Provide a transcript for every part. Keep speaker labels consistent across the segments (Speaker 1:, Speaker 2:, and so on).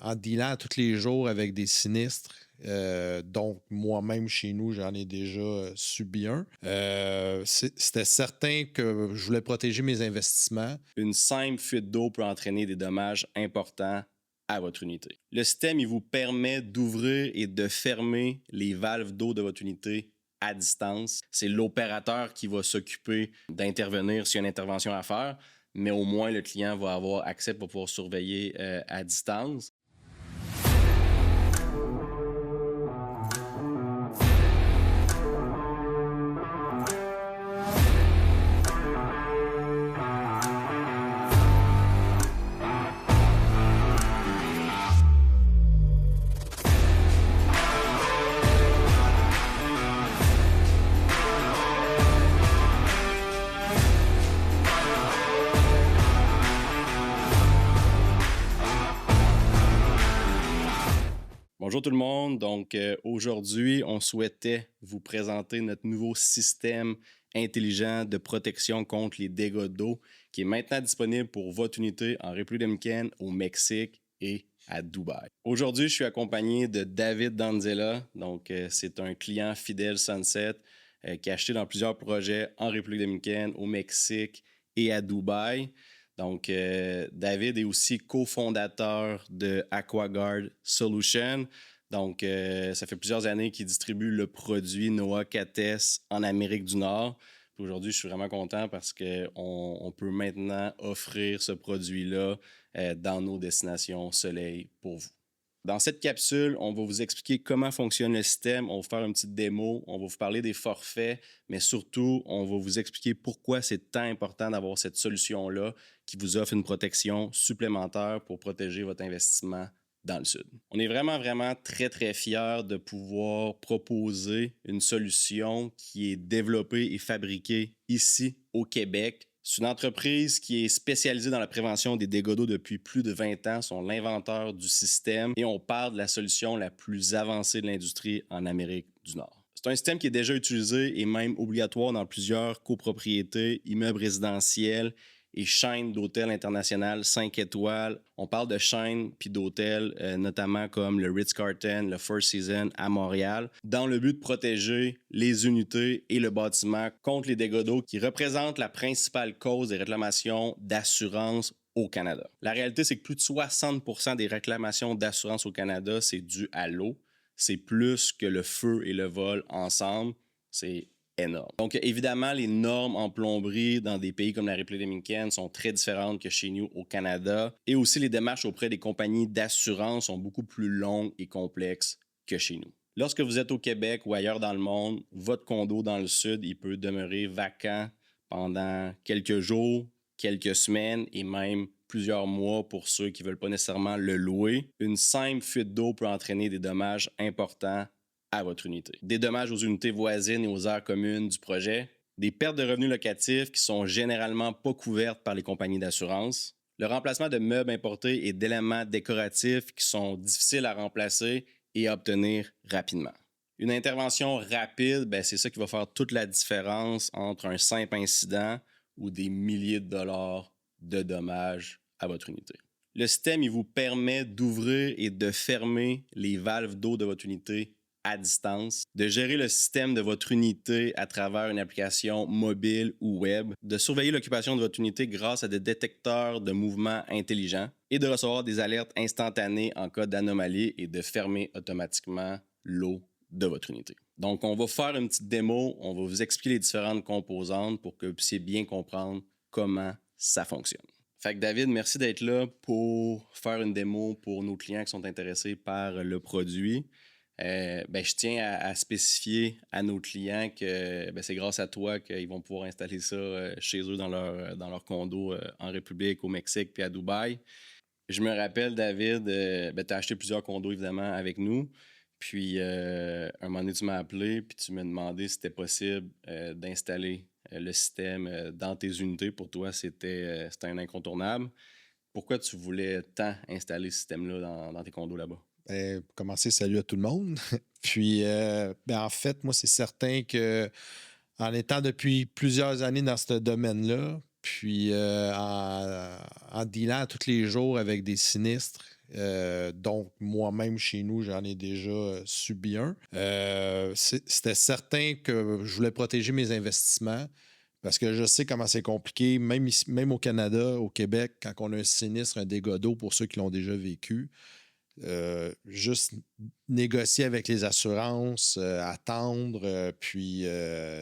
Speaker 1: en dealant tous les jours avec des sinistres. Donc, moi-même, chez nous, j'en ai déjà subi un. C'était certain que je voulais protéger mes investissements.
Speaker 2: Une simple fuite d'eau peut entraîner des dommages importants à votre unité. Le système, il vous permet d'ouvrir et de fermer les valves d'eau de votre unité à distance. C'est l'opérateur qui va s'occuper d'intervenir s'il y a une intervention à faire, mais au moins le client va avoir accès pour pouvoir surveiller à distance. Bonjour tout le monde. Donc aujourd'hui, on souhaitait vous présenter notre nouveau système intelligent de protection contre les dégâts d'eau qui est maintenant disponible pour votre unité en République dominicaine, au Mexique et à Dubaï. Aujourd'hui, je suis accompagné de David Danzella. Donc c'est un client fidèle Sunset qui a acheté dans plusieurs projets en République dominicaine, au Mexique et à Dubaï. Donc, David est aussi cofondateur de AquaGuard Solutions. Donc, ça fait plusieurs années qu'il distribue le produit Noah Cates en Amérique du Nord. Puis aujourd'hui, je suis vraiment content parce qu'on peut maintenant offrir ce produit-là dans nos destinations soleil pour vous. Dans cette capsule, on va vous expliquer comment fonctionne le système, on va vous faire une petite démo, on va vous parler des forfaits, mais surtout, on va vous expliquer pourquoi c'est tant important d'avoir cette solution-là qui vous offre une protection supplémentaire pour protéger votre investissement dans le Sud. On est vraiment, vraiment très, très fiers de pouvoir proposer une solution qui est développée et fabriquée ici au Québec. C'est une entreprise qui est spécialisée dans la prévention des dégâts d'eau depuis plus de 20 ans. Ils sont l'inventeur du système et on parle de la solution la plus avancée de l'industrie en Amérique du Nord. C'est un système qui est déjà utilisé et même obligatoire dans plusieurs copropriétés, immeubles résidentiels et chaînes d'hôtels internationales 5 étoiles. On parle de chaînes puis d'hôtels, notamment comme le Ritz-Carlton, le Four Seasons à Montréal, dans le but de protéger les unités et le bâtiment contre les dégâts d'eau qui représentent la principale cause des réclamations d'assurance au Canada. La réalité, c'est que plus de 60% des réclamations d'assurance au Canada, c'est dû à l'eau. C'est plus que le feu et le vol ensemble. C'est énorme. Donc, évidemment, les normes en plomberie dans des pays comme la République dominicaine sont très différentes que chez nous au Canada. Et aussi, les démarches auprès des compagnies d'assurance sont beaucoup plus longues et complexes que chez nous. Lorsque vous êtes au Québec ou ailleurs dans le monde, votre condo dans le Sud, il peut demeurer vacant pendant quelques jours, quelques semaines et même plusieurs mois pour ceux qui ne veulent pas nécessairement le louer. Une simple fuite d'eau peut entraîner des dommages importants à votre unité. Des dommages aux unités voisines et aux aires communes du projet, des pertes de revenus locatifs qui sont généralement pas couvertes par les compagnies d'assurance, le remplacement de meubles importés et d'éléments décoratifs qui sont difficiles à remplacer et à obtenir rapidement. Une intervention rapide, c'est ça qui va faire toute la différence entre un simple incident ou des milliers de dollars de dommages à votre unité. Le système, il vous permet d'ouvrir et de fermer les valves d'eau de votre unité à distance, de gérer le système de votre unité à travers une application mobile ou web, de surveiller l'occupation de votre unité grâce à des détecteurs de mouvements intelligents et de recevoir des alertes instantanées en cas d'anomalie et de fermer automatiquement l'eau de votre unité. Donc, on va faire une petite démo, on va vous expliquer les différentes composantes pour que vous puissiez bien comprendre comment ça fonctionne. Fait que David, merci d'être là pour faire une démo pour nos clients qui sont intéressés par le produit. Je tiens à spécifier à nos clients que c'est grâce à toi qu'ils vont pouvoir installer ça chez eux dans leur condo en République, au Mexique puis à Dubaï. Je me rappelle, David, tu as acheté plusieurs condos évidemment avec nous. Puis un moment donné, tu m'as appelé puis tu m'as demandé si c'était possible d'installer le système dans tes unités. Pour toi, c'était un incontournable. Pourquoi tu voulais tant installer ce système-là dans tes condos là-bas?
Speaker 1: Pour commencer, salut à tout le monde. Puis, en fait, moi, c'est certain que en étant depuis plusieurs années dans ce domaine-là, puis en dealant tous les jours avec des sinistres, Donc, moi-même, chez nous, j'en ai déjà subi un. C'était certain que je voulais protéger mes investissements parce que je sais comment c'est compliqué, même ici, même au Canada, au Québec, quand on a un sinistre, un dégât d'eau, pour ceux qui l'ont déjà vécu, juste négocier avec les assurances, attendre, puis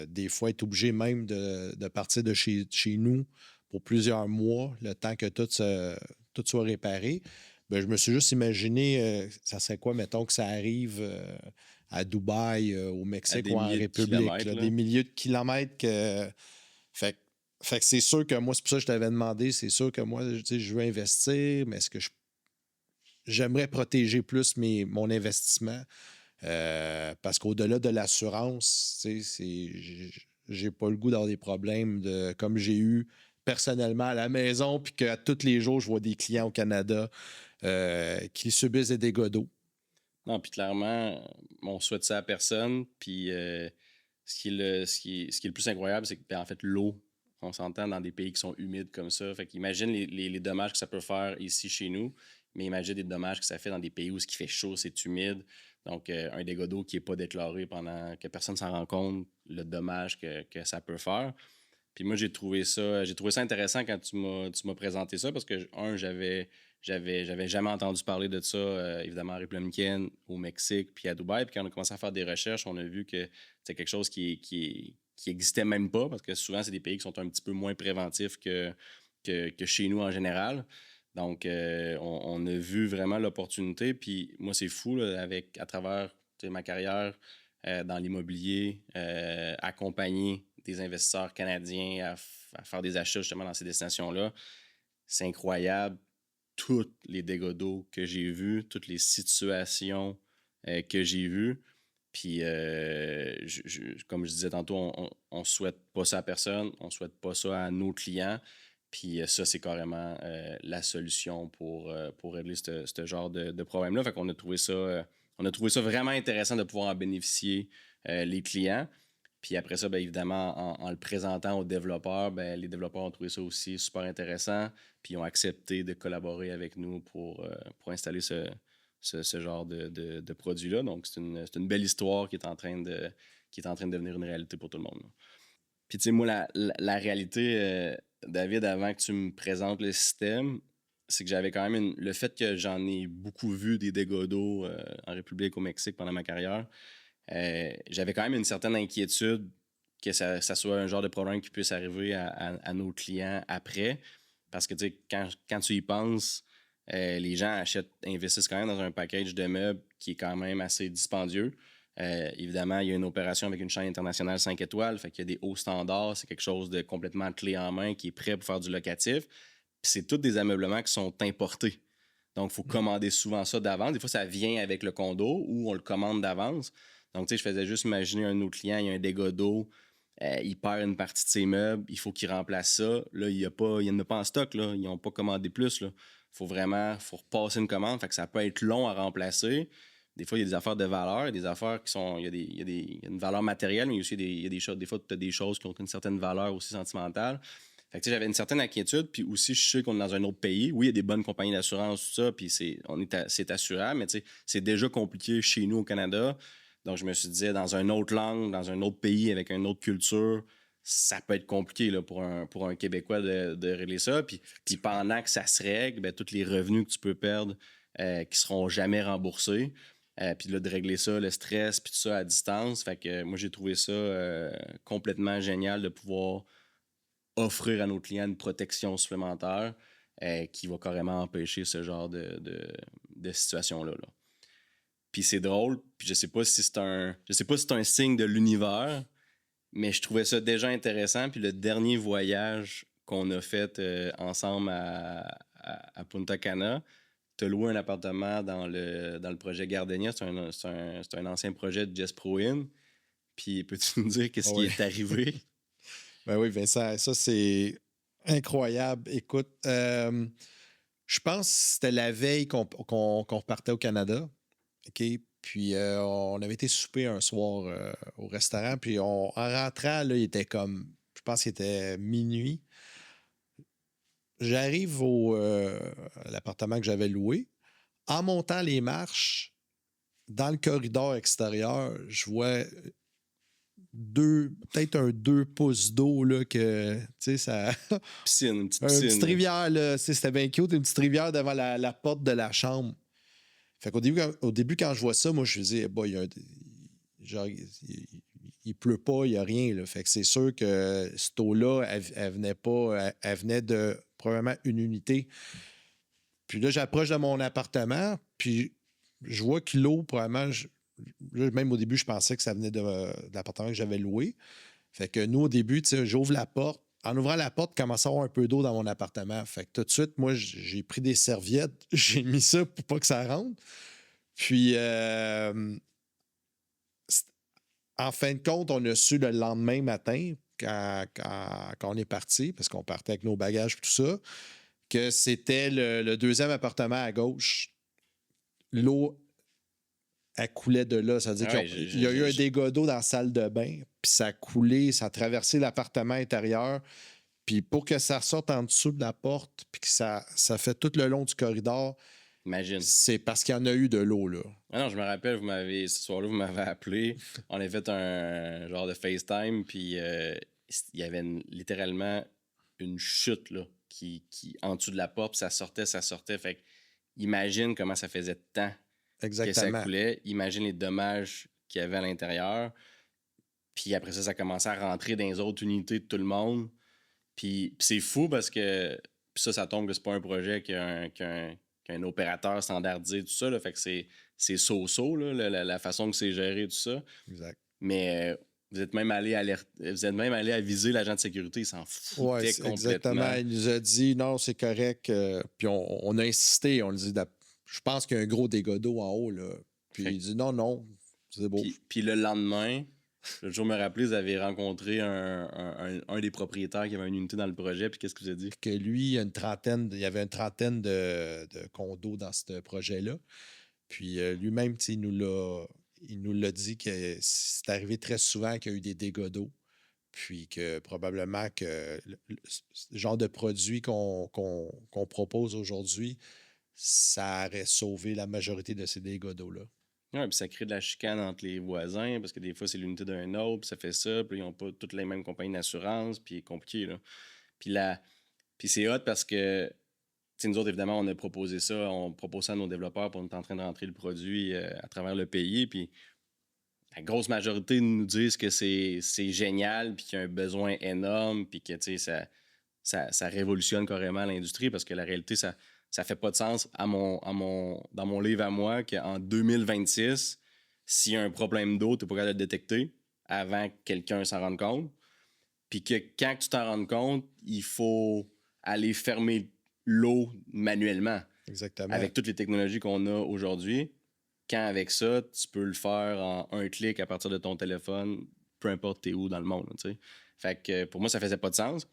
Speaker 1: des fois être obligé même de partir de chez nous pour plusieurs mois, le temps que tout soit réparé. Ben, je me suis juste imaginé, ça serait quoi, mettons que ça arrive à Dubaï, au
Speaker 2: À
Speaker 1: Mexique
Speaker 2: des
Speaker 1: ou en
Speaker 2: milliers de
Speaker 1: République,
Speaker 2: kilomètres,
Speaker 1: là,
Speaker 2: là.
Speaker 1: des milliers de kilomètres que. Fait, fait que c'est sûr que moi, c'est pour ça que je t'avais demandé, c'est sûr que moi, tu sais, je veux investir, mais est-ce que j'aimerais protéger plus mon investissement parce qu'au-delà de l'assurance, tu sais, j'ai pas le goût d'avoir des problèmes comme j'ai eu personnellement à la maison, puis qu'à tous les jours, je vois des clients au Canada qui subissent des dégâts d'eau.
Speaker 2: Non, puis clairement, on souhaite ça à personne. Puis ce qui est le plus incroyable, c'est que, ben, en fait, l'eau, on s'entend dans des pays qui sont humides comme ça. Fait qu'imagine les dommages que ça peut faire ici chez nous, mais imagine des dommages que ça fait dans des pays où ce qui fait chaud, c'est humide. Donc, un dégât d'eau qui n'est pas déclaré pendant que personne s'en rend compte, le dommage que ça peut faire. Puis moi, j'ai trouvé ça intéressant quand tu m'as présenté ça parce que, j'avais jamais entendu parler de ça, évidemment, en République dominicaine, au Mexique, puis à Dubaï. Puis quand on a commencé à faire des recherches, on a vu que c'est quelque chose qui existait même pas parce que souvent, c'est des pays qui sont un petit peu moins préventifs que chez nous en général. Donc, on a vu vraiment l'opportunité. Puis moi, c'est fou, là, à travers ma carrière dans l'immobilier, accompagner des investisseurs canadiens à faire des achats justement dans ces destinations-là. C'est incroyable tous les dégâts d'eau que j'ai vus, toutes les situations que j'ai vues. Puis, comme je disais tantôt, on souhaite pas ça à personne, on souhaite pas ça à nos clients. Puis ça, c'est carrément la solution pour régler ce genre de problème-là. Fait qu'on a trouvé ça vraiment intéressant de pouvoir en bénéficier les clients. Puis après ça, bien évidemment, en le présentant aux développeurs, bien, les développeurs ont trouvé ça aussi super intéressant. Puis ils ont accepté de collaborer avec nous pour installer ce genre de produit-là. Donc, c'est une belle histoire qui est en train de devenir une réalité pour tout le monde. Puis, tu sais, moi, la réalité, David, avant que tu me présentes le système, c'est que j'avais quand même le fait que j'en ai beaucoup vu des dégâts d'eau en République, au Mexique pendant ma carrière, j'avais quand même une certaine inquiétude que ça soit un genre de problème qui puisse arriver à nos clients après. Parce que, tu sais, quand tu y penses, les gens investissent quand même dans un package de meubles qui est quand même assez dispendieux. Évidemment, il y a une opération avec une chaîne internationale 5 étoiles, fait qu'il y a des hauts standards, c'est quelque chose de complètement clé en main qui est prêt pour faire du locatif. Puis c'est tous des ameublements qui sont importés. Donc, il faut commander souvent ça d'avance. Des fois, ça vient avec le condo ou on le commande d'avance. Donc, tu sais, je faisais juste imaginer un de nos clients, il y a un dégât d'eau, il perd une partie de ses meubles, il faut qu'il remplace ça. Là, il n'y en a pas en stock, là. Ils n'ont pas commandé plus, là. Faut repasser une commande, fait que ça peut être long à remplacer. Des fois, il y a des affaires de valeur, des affaires qui sont. Il y a une valeur matérielle, mais aussi il y a des choses. Des fois, tu as des choses qui ont une certaine valeur aussi sentimentale. Fait que, tu sais, j'avais une certaine inquiétude, puis aussi, je sais qu'on est dans un autre pays. Oui, il y a des bonnes compagnies d'assurance, tout ça, puis c'est assurable, mais tu sais, c'est déjà compliqué chez nous au Canada. Donc, je me suis dit, dans une autre langue, dans un autre pays, avec une autre culture, ça peut être compliqué là, pour un Québécois de régler ça. Puis pendant que ça se règle, ben, tous les revenus que tu peux perdre qui seront jamais remboursés. Puis là, de régler ça, le stress, puis tout ça à distance. Fait que moi, j'ai trouvé ça complètement génial de pouvoir offrir à nos clients une protection supplémentaire qui va carrément empêcher ce genre de situation-là. Là. Puis c'est drôle, puis je sais pas si c'est un signe de l'univers, mais je trouvais ça déjà intéressant. Puis le dernier voyage qu'on a fait ensemble à Punta Cana, tu as loué un appartement dans le projet Gardenia. C'est un ancien projet de Jess Pro-In. Puis peux-tu nous dire qu'est-ce qui
Speaker 1: Oui.
Speaker 2: est arrivé?
Speaker 1: Ben oui, Vincent, ça, c'est incroyable. Écoute, je pense que c'était la veille qu'on repartait au Canada. OK? Puis on avait été souper un soir au restaurant. Puis en rentrant, là, il était comme, je pense qu'il était minuit. J'arrive à l'appartement que j'avais loué. en montant les marches, dans le corridor extérieur, je vois peut-être un 2 pouces d'eau, là, que, tu sais, ça...
Speaker 2: Piscine, une petite
Speaker 1: Une petite
Speaker 2: piscine.
Speaker 1: rivière, là, c'était bien cute, une petite rivière devant la porte de la chambre. Fait qu'au début, quand je vois ça, moi, je me dis, bah, genre, il pleut pas, il n'y a rien, là. Fait que c'est sûr que cette eau-là, elle venait pas, elle venait de probablement une unité. Puis là, j'approche de mon appartement, puis je vois que l'eau, probablement, là, même au début, je pensais que ça venait de l'appartement que j'avais loué. Fait que nous, au début, tu sais, j'ouvre la porte. En ouvrant la porte, il commence à avoir un peu d'eau dans mon appartement. Fait que tout de suite, moi, j'ai pris des serviettes, j'ai mis ça pour pas que ça rentre. Puis, en fin de compte, on a su le lendemain matin, quand on est parti, parce qu'on partait avec nos bagages et tout ça, que c'était le deuxième appartement à gauche. L'eau, elle coulait de là. Ça veut dire
Speaker 2: Ah ouais,
Speaker 1: qu'il y a eu un dégât d'eau dans la salle de bain, puis ça a coulé, ça a traversé l'appartement intérieur. Puis pour que ça sorte en dessous de la porte, puis que ça fait tout le long du corridor,
Speaker 2: imagine.
Speaker 1: c'est parce qu'il y en a eu de l'eau, là.
Speaker 2: Ah non, je me rappelle, ce soir-là, vous m'avez appelé. On a fait un genre de FaceTime, puis il y avait littéralement une chute là, qui en dessous de la porte, puis ça sortait. Fait que imagine comment ça faisait de temps que ça
Speaker 1: Exactement.
Speaker 2: coulait. Imagine les dommages qu'il y avait à l'intérieur. Puis après ça commençait à rentrer dans les autres unités de tout le monde. Puis c'est fou parce que ça tombe que c'est pas un projet qu'un opérateur standardisé, tout ça. Là, fait que c'est so-so, là, la façon que c'est géré, tout ça.
Speaker 1: Exact.
Speaker 2: Mais vous êtes même allé à viser l'agent de sécurité, il s'en foutait complètement.
Speaker 1: Exactement. Il nous a dit non, c'est correct. Puis on a insisté, on lui dit je pense qu'il y a un gros dégât d'eau en haut. Là. Puis il dit non, c'est beau.
Speaker 2: Puis le lendemain, le jour me rappelé, vous avez rencontré un des propriétaires qui avait une unité dans le projet, puis qu'est-ce que vous avez dit?
Speaker 1: Que lui, il y avait une trentaine de condos dans ce projet-là. Puis lui-même, il nous l'a dit que c'est arrivé très souvent qu'il y a eu des dégâts d'eau. Puis que probablement que le genre de produit qu'on propose aujourd'hui, ça aurait sauvé la majorité de ces dégâts d'eau-là.
Speaker 2: Oui, puis ça crée de la chicane entre les voisins, parce que des fois, c'est l'unité d'un autre, puis ça fait ça, puis ils n'ont pas toutes les mêmes compagnies d'assurance, puis c'est compliqué, là. Puis c'est hot parce que, nous autres, évidemment, on a proposé ça, on propose ça à nos développeurs, puis on est en train de rentrer le produit à travers le pays, puis la grosse majorité nous disent que c'est génial, puis qu'il y a un besoin énorme, puis que, ça révolutionne carrément l'industrie, parce que la réalité, ça fait pas de sens dans mon livre à moi qu'en 2026, s'il y a un problème d'eau, tu n'es pas capable de le détecter avant que quelqu'un s'en rende compte. Puis que quand tu t'en rends compte, il faut aller fermer l'eau manuellement.
Speaker 1: Exactement.
Speaker 2: Avec toutes les technologies qu'on a aujourd'hui, quand avec ça, tu peux le faire en un clic à partir de ton téléphone, peu importe t'es où dans le monde. Tu sais. Fait que pour moi, ça faisait pas de sens.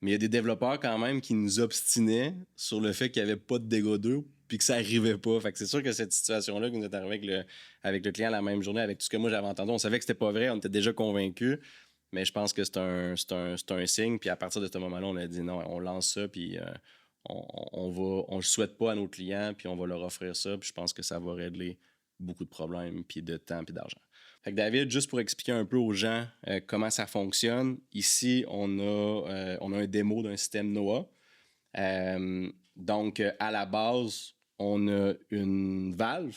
Speaker 2: Mais il y a des développeurs quand même qui nous obstinaient sur le fait qu'il n'y avait pas de dégâts d'eau puis que ça n'arrivait pas. Fait que c'est sûr que cette situation-là qui nous est arrivée avec le client la même journée, avec tout ce que moi j'avais entendu, on savait que c'était pas vrai, on était déjà convaincus. Mais je pense que c'est un signe. Puis à partir de ce moment-là, on a dit non, on lance ça, puis on le souhaite pas à nos clients, puis on va leur offrir ça. Puis je pense que ça va régler beaucoup de problèmes, puis de temps, puis d'argent. Fait que David, juste pour expliquer un peu aux gens comment ça fonctionne, ici, on a un démo d'un système NOAA. Donc, à la base, on a une valve.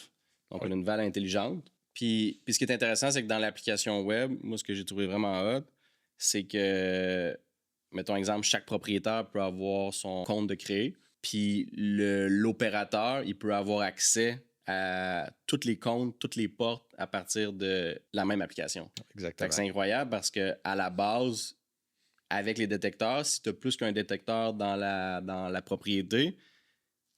Speaker 2: Donc, on a une valve intelligente. Puis ce qui est intéressant, c'est que dans l'application web, moi, ce que j'ai trouvé vraiment hot, c'est que, mettons exemple, chaque propriétaire peut avoir son compte de créer. Puis l'opérateur, il peut avoir accès à tous les comptes, toutes les portes à partir de la même application.
Speaker 1: Exactement.
Speaker 2: C'est incroyable parce qu'à la base, avec les détecteurs, si tu as plus qu'un détecteur dans la propriété,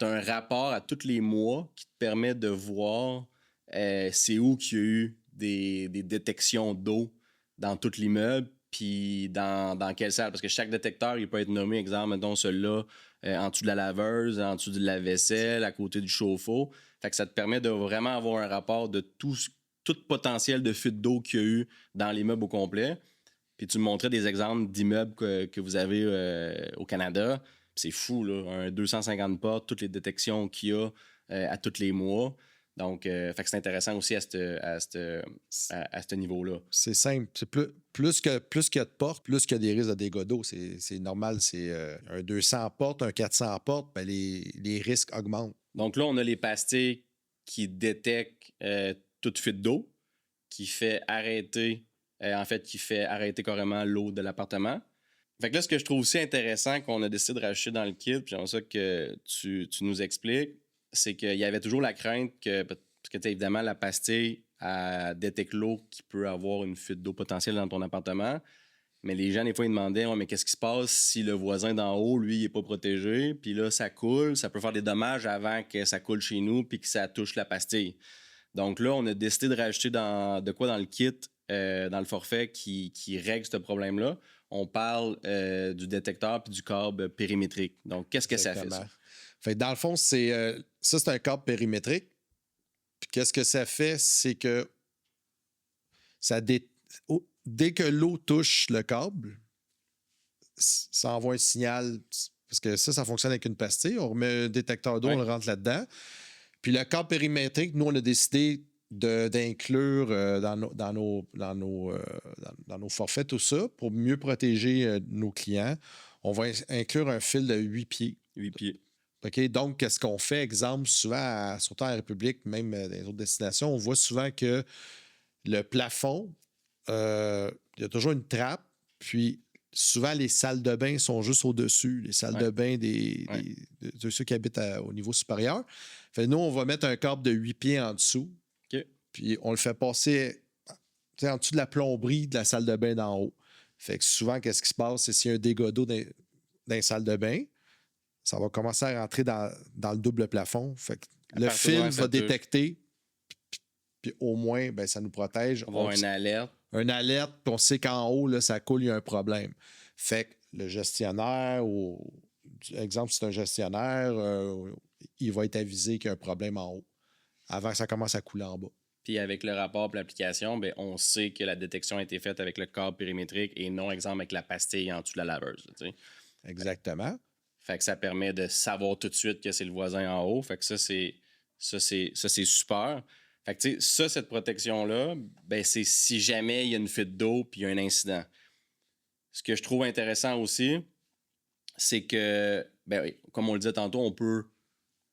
Speaker 2: tu as un rapport à tous les mois qui te permet de voir c'est où qu'il y a eu des détections d'eau dans tout l'immeuble, puis dans quelle salle. Parce que chaque détecteur, il peut être nommé, exemple, mettons celui-là, en dessous de la laveuse, en dessous de la vaisselle, à côté du chauffe-eau. Fait que ça te permet de vraiment avoir un rapport de tout potentiel de fuite d'eau qu'il y a eu dans l'immeuble au complet. Puis tu me montrais des exemples d'immeubles que vous avez au Canada. Puis c'est fou, là. Un 250 portes, toutes les détections qu'il y a à tous les mois. Donc, fait que c'est intéressant aussi à ce niveau-là.
Speaker 1: C'est simple. C'est plus qu'il y a de portes, plus qu'il y a des risques de dégâts d'eau. C'est normal. C'est un 200 portes, un 400 portes, ben les risques augmentent.
Speaker 2: Donc là, on a les pastilles qui détectent toute fuite d'eau, qui fait arrêter carrément l'eau de l'appartement. Fait que là, ce que je trouve aussi intéressant qu'on a décidé de rajouter dans le kit, puis j'aimerais ça que tu nous expliques, c'est qu'il y avait toujours la crainte parce que évidemment, la pastille détecte l'eau qui peut avoir une fuite d'eau potentielle dans ton appartement. Mais les gens, des fois, ils demandaient mais qu'est-ce qui se passe si le voisin d'en haut, lui, il n'est pas protégé? Puis là, ça coule, ça peut faire des dommages avant que ça coule chez nous puis que ça touche la pastille. Donc là, on a décidé de rajouter dans le kit, dans le forfait qui règle ce problème-là. On parle du détecteur puis du câble périmétrique. Donc, qu'est-ce que ça fait, ça?
Speaker 1: Fait que dans le fond, c'est un câble périmétrique. Puis qu'est-ce que ça fait? C'est que dès que l'eau touche le câble, ça envoie un signal. Parce que ça fonctionne avec une pastille. On remet un détecteur d'eau, on le rentre là-dedans. Puis le câble périmétrique, nous, on a décidé d'inclure dans nos forfaits tout ça pour mieux protéger nos clients. On va inclure un fil de 8 pieds.
Speaker 2: 8 pieds.
Speaker 1: OK? Donc, qu'est-ce qu'on fait? Exemple, souvent, surtout en République, même dans les autres destinations, on voit souvent que le plafond, il y a toujours une trappe, puis souvent, les salles de bain sont juste au-dessus, les salles de bain de ceux qui habitent au niveau supérieur. Fait, nous, on va mettre un câble de 8 pieds en dessous, puis on le fait passer en dessous de la plomberie de la salle de bain d'en haut. Fait que souvent, qu'est-ce qui se passe? C'est s'il y a un dégât d'eau dans les salles de bain, ça va commencer à rentrer dans le double plafond. Fait que le fil va détecter, puis au moins, ben, ça nous protège.
Speaker 2: On va avoir une alerte.
Speaker 1: Une alerte, puis on sait qu'en haut, là, ça coule, il y a un problème. Fait que le gestionnaire, exemple, si c'est un gestionnaire, il va être avisé qu'il y a un problème en haut avant que ça commence à couler en bas.
Speaker 2: Puis avec le rapport et l'application, ben, on sait que la détection a été faite avec le câble périmétrique et non, exemple, avec la pastille en dessous de la laveuse. Tu sais.
Speaker 1: Exactement.
Speaker 2: Fait que ça permet de savoir tout de suite que c'est le voisin en haut. Fait que ça, c'est super. Fait que, tu sais, cette protection-là, ben, c'est si jamais il y a une fuite d'eau puis il y a un incident. Ce que je trouve intéressant aussi, c'est que, ben oui, comme on le disait tantôt, on peut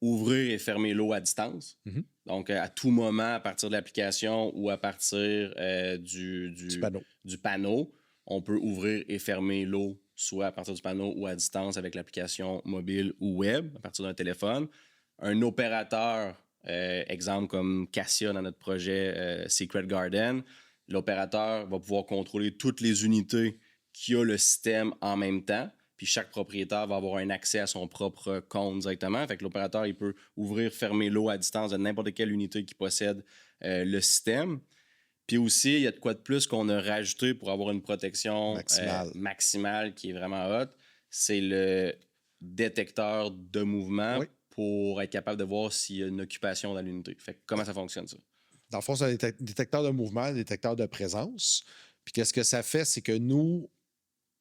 Speaker 2: ouvrir et fermer l'eau à distance.
Speaker 1: Mm-hmm.
Speaker 2: Donc, à tout moment, à partir de l'application ou à partir du panneau, on peut ouvrir et fermer l'eau, soit à partir du panneau ou à distance avec l'application mobile ou web, à partir d'un téléphone. Un opérateur, exemple comme Cassia dans notre projet Secret Garden, l'opérateur va pouvoir contrôler toutes les unités qui a le système en même temps. Puis chaque propriétaire va avoir un accès à son propre compte directement. Fait que l'opérateur, il peut ouvrir, fermer l'eau à distance de n'importe quelle unité qui possède le système. Puis aussi, il y a de quoi de plus qu'on a rajouté pour avoir une protection maximale qui est vraiment haute. C'est le détecteur de mouvement pour être capable de voir s'il y a une occupation dans l'unité. Fait que comment ça fonctionne, ça?
Speaker 1: Dans le fond, c'est un détecteur de mouvement, un détecteur de présence. Puis qu'est-ce que ça fait? C'est que nous,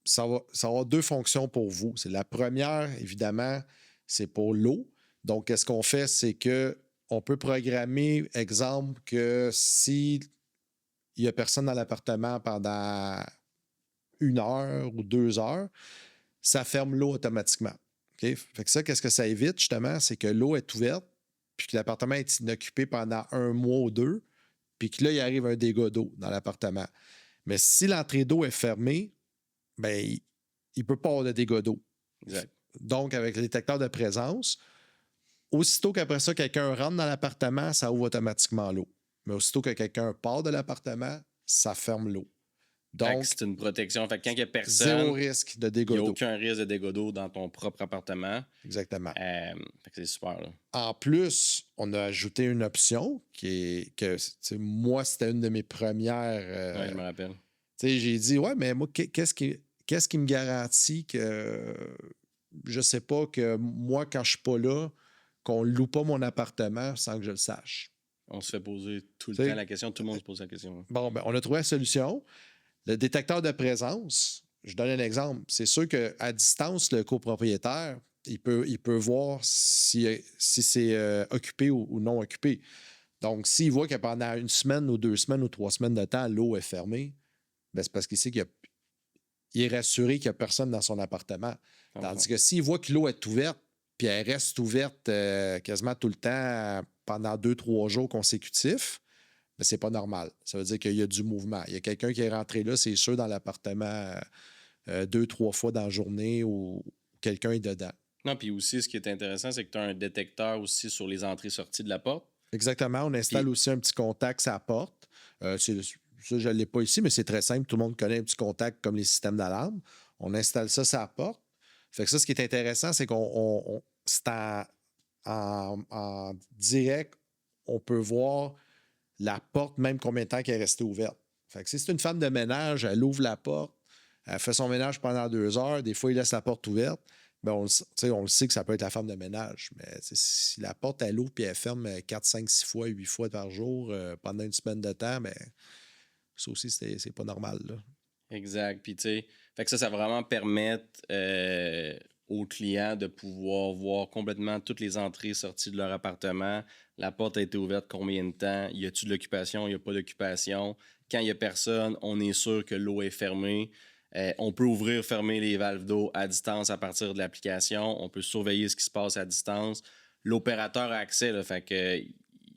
Speaker 1: ça va avoir deux fonctions pour vous. C'est la première, évidemment, c'est pour l'eau. Donc, qu'est-ce qu'on fait? C'est qu'on peut programmer, exemple, que si il n'y a personne dans l'appartement pendant 1 heure ou 2 heures, ça ferme l'eau automatiquement. Okay? Fait que ça, qu'est-ce que ça évite, justement? C'est que l'eau est ouverte, puis que l'appartement est inoccupé pendant 1 mois ou 2, puis que là, il arrive un dégât d'eau dans l'appartement. Mais si l'entrée d'eau est fermée, ben, il ne peut pas avoir de dégâts d'eau.
Speaker 2: Exact.
Speaker 1: Donc, avec le détecteur de présence, aussitôt qu'après ça, quelqu'un rentre dans l'appartement, ça ouvre automatiquement l'eau. Mais aussitôt que quelqu'un part de l'appartement, ça ferme l'eau. Donc,
Speaker 2: c'est une protection. Fait que quand il n'y a personne,
Speaker 1: zéro risque de dégâts d'eau.
Speaker 2: Il n'y a aucun risque de dégâts d'eau dans ton propre appartement.
Speaker 1: Exactement.
Speaker 2: Fait que c'est super. Là.
Speaker 1: En plus, on a ajouté une option moi, c'était une de mes premières.
Speaker 2: Oui, je me rappelle.
Speaker 1: J'ai dit, ouais, mais moi, qu'est-ce qui me garantit que je sais pas que moi, quand je suis pas là, qu'on loue pas mon appartement sans que je le sache?
Speaker 2: On se fait poser tout le temps la question. Tout le monde se pose la question.
Speaker 1: Bon, ben, on a trouvé la solution. Le détecteur de présence, je donne un exemple. C'est sûr qu'à distance, le copropriétaire, il peut voir si c'est occupé ou non occupé. Donc, s'il voit que pendant une semaine ou 2 semaines ou 3 semaines de temps, l'eau est fermée, ben, c'est parce qu'il sait il est rassuré qu'il n'y a personne dans son appartement. Tandis que s'il voit que l'eau est ouverte, puis elle reste ouverte quasiment tout le temps pendant 2, 3 jours consécutifs, ben, c'est pas normal. Ça veut dire qu'il y a du mouvement. Il y a quelqu'un qui est rentré là, c'est sûr, dans l'appartement 2, 3 fois dans la journée ou quelqu'un est dedans.
Speaker 2: Non, puis aussi, ce qui est intéressant, c'est que tu as un détecteur aussi sur les entrées-sorties de la porte.
Speaker 1: Exactement. On installe aussi un petit contact à la porte. Ça, je ne l'ai pas ici, mais c'est très simple. Tout le monde connaît un petit contact comme les systèmes d'alarme. On installe ça à la porte. Fait que ça, ce qui est intéressant, c'est c'est en direct, on peut voir la porte, même combien de temps qu'elle est restée ouverte. Fait que si c'est une femme de ménage, elle ouvre la porte, elle fait son ménage pendant 2 heures, des fois, il laisse la porte ouverte. Ben on le sait que ça peut être la femme de ménage. Mais si la porte, elle ouvre et elle ferme 4, 5, 6 fois, 8 fois par jour pendant une semaine de temps, ben, ça aussi, c'est pas normal. Là.
Speaker 2: Exact. Puis, tu sais, fait que ça va vraiment permettre aux clients de pouvoir voir complètement toutes les entrées et sorties de leur appartement. La porte a été ouverte combien de temps? Y a-t-il de l'occupation? Y a pas d'occupation? Quand il n'y a personne, on est sûr que l'eau est fermée. On peut ouvrir, fermer les valves d'eau à distance à partir de l'application. On peut surveiller ce qui se passe à distance. L'opérateur a accès, là, fait que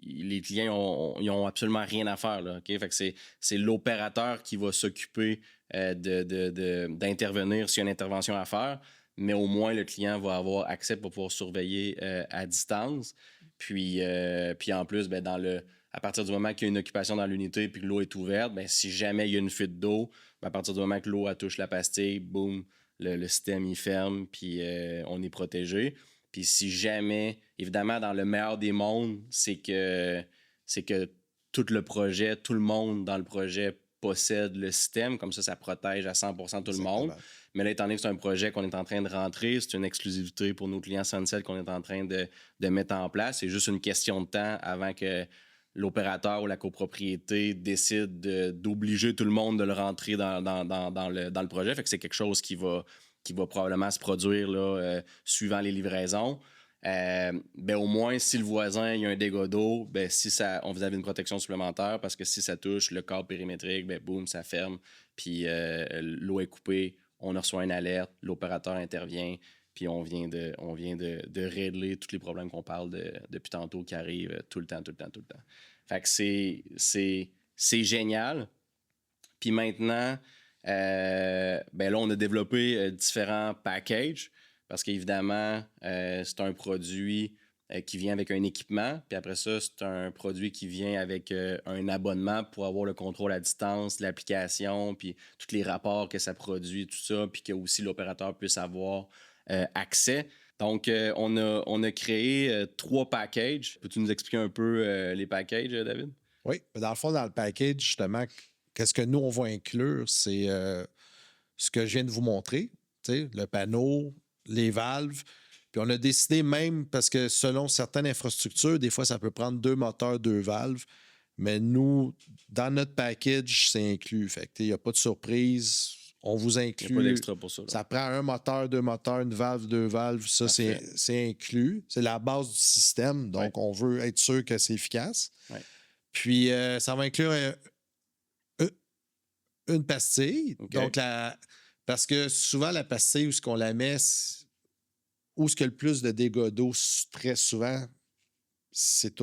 Speaker 2: les clients ils ont absolument rien à faire. Là, okay? Fait que c'est l'opérateur qui va s'occuper d'intervenir s'il y a une intervention à faire, mais au moins le client va avoir accès pour pouvoir surveiller à distance. Puis en plus, ben, à partir du moment qu'il y a une occupation dans l'unité et que l'eau est ouverte, ben, si jamais il y a une fuite d'eau, ben, à partir du moment que l'eau touche la pastille, boum, le système il ferme, puis on est protégé. Puis si jamais, évidemment, dans le meilleur des mondes, c'est que tout le projet, tout le monde dans le projet possède le système. Comme ça protège à 100% tout le monde. Mais là, étant donné que c'est un projet qu'on est en train de rentrer, c'est une exclusivité pour nos clients Sunset qu'on est en train de mettre en place. C'est juste une question de temps avant que l'opérateur ou la copropriété décide d'obliger tout le monde de le rentrer dans le projet. Fait que c'est quelque chose qui va probablement se produire là, suivant les livraisons. Ben au moins, si le voisin il y a un dégât d'eau, ben vous avez une protection supplémentaire parce que si ça touche le câble périmétrique, ben boum, ça ferme, puis l'eau est coupée, on reçoit une alerte, l'opérateur intervient, puis on vient de régler tous les problèmes qu'on parle depuis tantôt qui arrivent tout le temps. Fait que c'est génial. Puis maintenant, ben là, on a développé différents packages parce qu'évidemment, c'est un produit qui vient avec un équipement. Puis après ça, c'est un produit qui vient avec un abonnement pour avoir le contrôle à distance, l'application, puis tous les rapports que ça produit, tout ça, puis que aussi l'opérateur puisse avoir accès. Donc, on a créé 3 packages. Peux-tu nous expliquer un peu les packages, David?
Speaker 1: Oui. Dans le fond, dans le package, justement, qu'est-ce que nous, on va inclure, c'est ce que je viens de vous montrer, le panneau, les valves. Puis on a décidé même, parce que selon certaines infrastructures, des fois, ça peut prendre 2 moteurs, 2 valves. Mais nous, dans notre package, c'est inclus. Fait que il n'y a pas de surprise. On vous inclut.
Speaker 2: Il n'y a pas d'extra pour ça. Là.
Speaker 1: Ça prend 1 moteur, 2 moteurs, une valve, 2 valves. Ça, c'est inclus. C'est la base du système. Donc, on veut être sûr que c'est efficace.
Speaker 2: Ouais.
Speaker 1: Puis, ça va inclure une pastille. Okay. Donc, parce que souvent, la pastille, où ce qu'on la met, où ce qu'il y a le plus de dégâts d'eau, très souvent, c'est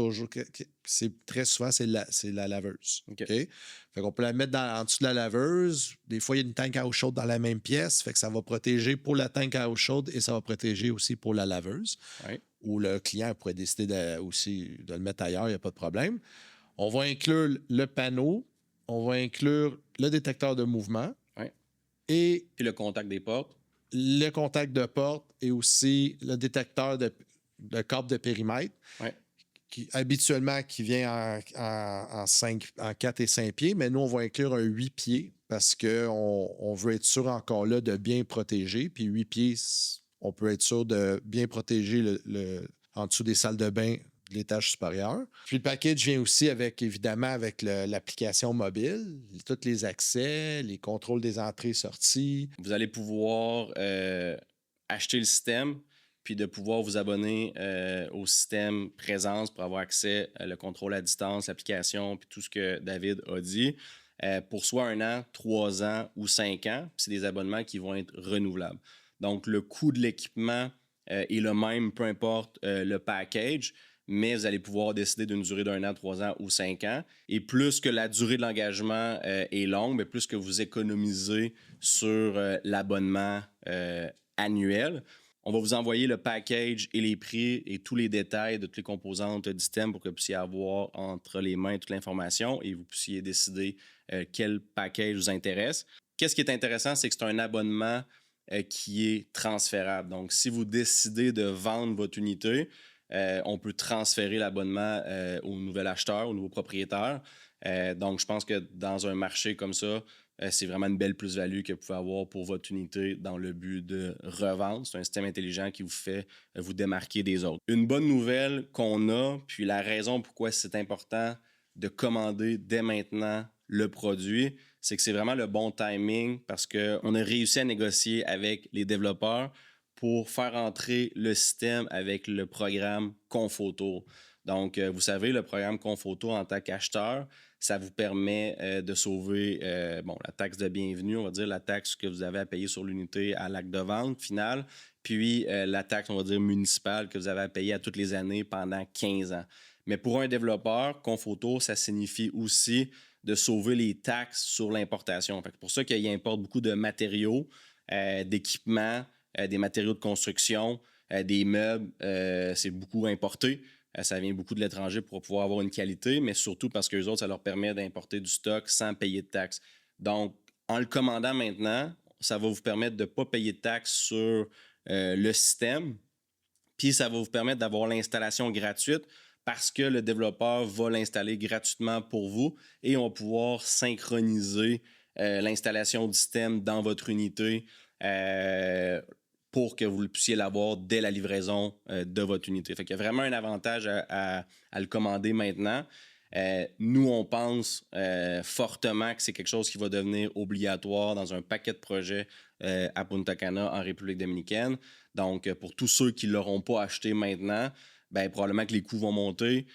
Speaker 1: très souvent, c'est la laveuse. OK? Fait qu'on peut la mettre en dessous de la laveuse. Des fois, il y a une tank à eau chaude dans la même pièce. Fait que ça va protéger pour la tank à eau chaude et ça va protéger aussi pour la laveuse.
Speaker 2: Ouais.
Speaker 1: Ou le client pourrait décider aussi de le mettre ailleurs, il n'y a pas de problème. On va inclure le panneau. On va inclure le détecteur de mouvement.
Speaker 2: Ouais.
Speaker 1: Et
Speaker 2: puis le contact des portes.
Speaker 1: Le contact de porte et aussi le détecteur de câble de périmètre.
Speaker 2: Ouais.
Speaker 1: Qui vient en 4 et 5 pieds, mais nous, on va inclure un 8 pieds parce qu'on veut être sûr encore là de bien protéger. Puis 8 pieds, on peut être sûr de bien protéger en dessous des salles de bain de l'étage supérieur. Puis le package vient aussi évidemment avec l'application mobile, tous les accès, les contrôles des entrées et sorties.
Speaker 2: Vous allez pouvoir acheter le système. puis de pouvoir vous abonner au système Présence pour avoir accès le contrôle à distance, l'application, puis tout ce que David a dit, pour soit 1 an, 3 ans ou 5 ans. Puis c'est des abonnements qui vont être renouvelables. Donc, le coût de l'équipement est le même, peu importe le package, mais vous allez pouvoir décider d'une durée d'1 an, 3 ans ou 5 ans. Et plus que la durée de l'engagement est longue, mais plus que vous économisez sur l'abonnement annuel. On va vous envoyer le package et les prix et tous les détails de toutes les composantes du système pour que vous puissiez avoir entre les mains toute l'information et vous puissiez décider quel package vous intéresse. Qu'est-ce qui est intéressant, c'est que c'est un abonnement qui est transférable. Donc, si vous décidez de vendre votre unité, on peut transférer l'abonnement au nouvel acheteur, au nouveau propriétaire. Donc, je pense que dans un marché comme ça, c'est vraiment une belle plus-value que vous pouvez avoir pour votre unité dans le but de revendre. C'est un système intelligent qui vous fait vous démarquer des autres. Une bonne nouvelle qu'on a, puis la raison pourquoi c'est important de commander dès maintenant le produit, c'est que c'est vraiment le bon timing parce qu'on a réussi à négocier avec les développeurs pour faire entrer le système avec le programme Confoto. Donc, vous savez, le programme Confoto en tant qu'acheteur, ça vous permet de sauver la taxe de bienvenue, on va dire la taxe que vous avez à payer sur l'unité à l'acte de vente final, puis la taxe, on va dire, municipale que vous avez à payer à toutes les années pendant 15 ans. Mais pour un développeur, Confoto, ça signifie aussi de sauver les taxes sur l'importation. C'est pour ça qu'il importe beaucoup de matériaux, d'équipements, des matériaux de construction, des meubles, c'est beaucoup importé. Ça vient beaucoup de l'étranger pour pouvoir avoir une qualité, mais surtout parce qu'eux autres, ça leur permet d'importer du stock sans payer de taxes. Donc, en le commandant maintenant, ça va vous permettre de ne pas payer de taxes sur le système, puis ça va vous permettre d'avoir l'installation gratuite parce que le développeur va l'installer gratuitement pour vous et on va pouvoir synchroniser l'installation du système dans votre unité pour que vous puissiez l'avoir dès la livraison de votre unité. Fait qu'il y a vraiment un avantage à le commander maintenant. Nous, on pense fortement que c'est quelque chose qui va devenir obligatoire dans un paquet de projets à Punta Cana, en République dominicaine. Donc, pour tous ceux qui ne l'auront pas acheté maintenant, ben, probablement que les coûts vont monter.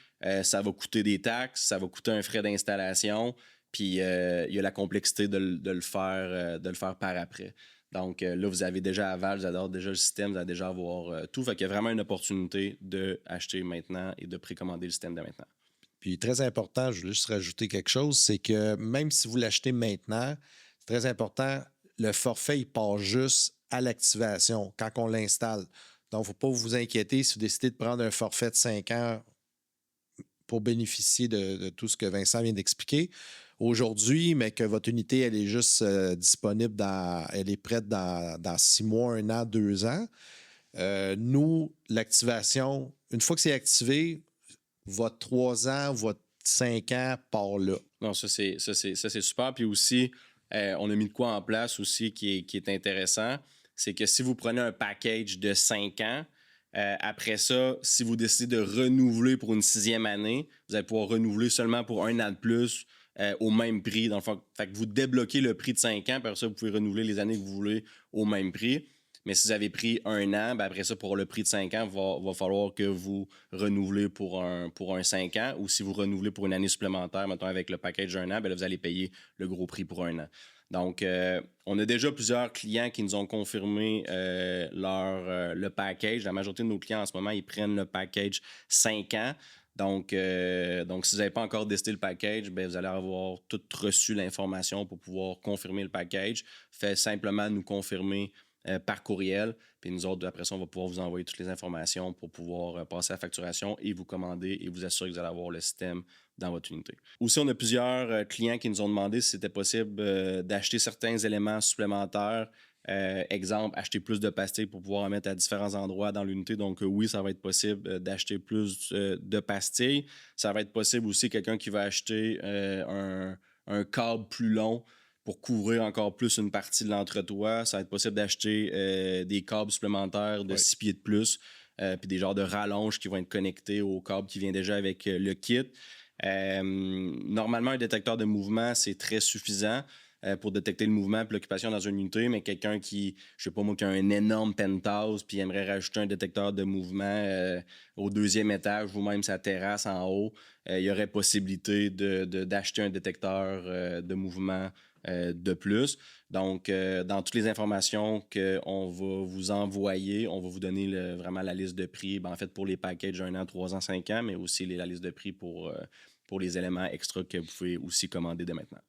Speaker 2: Ça va coûter des taxes, ça va coûter un frais d'installation, puis il y a la complexité de le faire par après. Donc, là, vous avez déjà Aval, vous avez déjà le système, vous allez déjà avoir tout. Fait qu'il y a vraiment une opportunité d'acheter maintenant et de précommander le système de maintenant.
Speaker 1: Puis très important, je voulais juste rajouter quelque chose, c'est que même si vous l'achetez maintenant, c'est très important, le forfait, il part juste à l'activation, quand on l'installe. Donc, il ne faut pas vous inquiéter si vous décidez de prendre un forfait de 5 ans pour bénéficier de tout ce que Vincent vient d'expliquer aujourd'hui, mais que votre unité, elle est juste disponible, elle est prête dans 6 mois, 1 an, 2 ans. Nous, l'activation, une fois que c'est activé, votre 3 ans, votre 5 ans part là.
Speaker 2: Non, ça, c'est super. Puis aussi, on a mis de quoi en place aussi qui est intéressant. C'est que si vous prenez un package de 5 ans, après ça, si vous décidez de renouveler pour une 6e année, vous allez pouvoir renouveler seulement pour 1 an de plus au même prix. Dans le fond, fait que vous débloquez le prix de 5 ans, puis après ça, vous pouvez renouveler les années que vous voulez au même prix. Mais si vous avez pris 1 an, ben après ça, pour le prix de 5 ans, il va falloir que vous renouvelez pour un 5 ans. Ou si vous renouvelez pour une année supplémentaire, mettons avec le package d'1 an, ben là, vous allez payer le gros prix pour 1 an. Donc, on a déjà plusieurs clients qui nous ont confirmé le package. La majorité de nos clients en ce moment, ils prennent le package 5 ans. Donc, si vous n'avez pas encore décidé le package, ben, vous allez avoir tout reçu l'information pour pouvoir confirmer le package. Faites simplement nous confirmer par courriel. Puis nous autres, après ça, on va pouvoir vous envoyer toutes les informations pour pouvoir passer à la facturation et vous commander et vous assurer que vous allez avoir le système dans votre unité. Aussi, on a plusieurs clients qui nous ont demandé si c'était possible d'acheter certains éléments supplémentaires. Exemple, acheter plus de pastilles pour pouvoir en mettre à différents endroits dans l'unité. Donc, oui, ça va être possible d'acheter plus de pastilles. Ça va être possible aussi quelqu'un qui va acheter un câble plus long pour couvrir encore plus une partie de l'entretoit. Ça va être possible d'acheter des câbles supplémentaires de 6 pieds de plus, puis des genres de rallonges qui vont être connectés au câble qui vient déjà avec le kit. Normalement, un détecteur de mouvement, c'est très suffisant. pour détecter le mouvement et l'occupation dans une unité, mais quelqu'un qui, je sais pas moi, qui a un énorme penthouse puis aimerait rajouter un détecteur de mouvement au 2e étage ou même sa terrasse en haut, il y aurait possibilité d'acheter un détecteur de mouvement de plus. Donc, dans toutes les informations qu'on va vous envoyer, on va vous donner vraiment la liste de prix, en fait, pour les packages 1 an, 3 ans, 5 ans, mais aussi la liste de prix pour les éléments extra que vous pouvez aussi commander dès maintenant.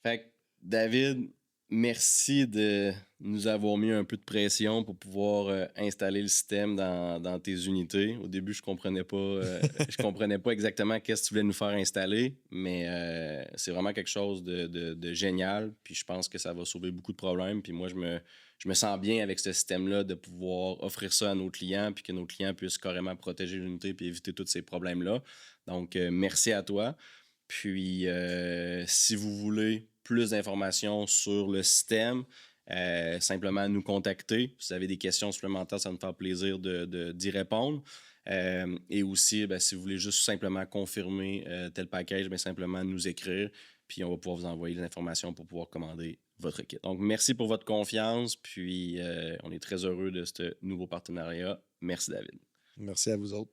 Speaker 2: Fait que, David, merci de nous avoir mis un peu de pression pour pouvoir installer le système dans tes unités. Au début, je comprenais pas exactement qu'est-ce que tu voulais nous faire installer, mais c'est vraiment quelque chose de génial. Puis je pense que ça va sauver beaucoup de problèmes. Puis moi, je me sens bien avec ce système-là de pouvoir offrir ça à nos clients puis que nos clients puissent carrément protéger l'unité puis éviter tous ces problèmes-là. Donc, merci à toi. Puis, si vous voulez plus d'informations sur le système, simplement nous contacter. Si vous avez des questions supplémentaires, ça va nous faire plaisir d'y répondre. Et aussi, si vous voulez juste simplement confirmer tel package, simplement nous écrire, puis on va pouvoir vous envoyer les informations pour pouvoir commander votre kit. Donc, merci pour votre confiance, puis on est très heureux de ce nouveau partenariat. Merci, David.
Speaker 1: Merci à vous autres.